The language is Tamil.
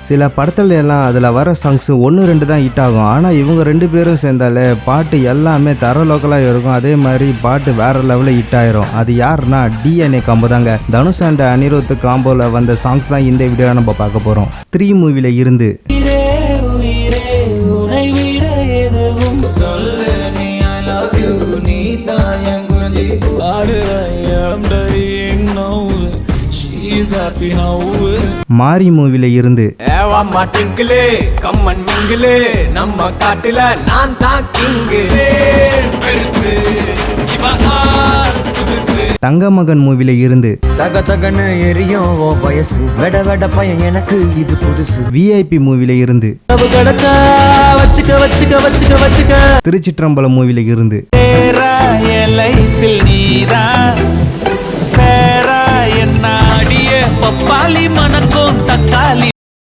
சில படத்துல எல்லாம் அதில் வர சாங்ஸ் 1-2 தான் ஹிட் ஆகும். ஆனால் இவங்க 2 பேரும் சேர்ந்தாலே பாட்டு எல்லாமே தர லோக்கலாக இருக்கும். அதே மாதிரி பாட்டு வேற லெவலில் ஹிட் ஆயிரும். அது யாருன்னா DNA காம்போ தாங்க. தனுஷ் அண்ட் அனிருத் காம்போவில் வந்த சாங்ஸ் தான் இந்த வீடியோவில் நம்ம பார்க்க போகிறோம். 3 மூவில இருந்து மாரி மூவில இருந்து நம்ம காட்டுல நான் தான் கிங்கு தங்க மகன் மூவில இருந்து தக தகன்னு எரியும் ஓ வயசு வெட வெட பையன் எனக்கு இது புதுசு. VIP மூவில இருந்து திருச்சிற்றம்பலம் மூவில இருந்து பப்பாளி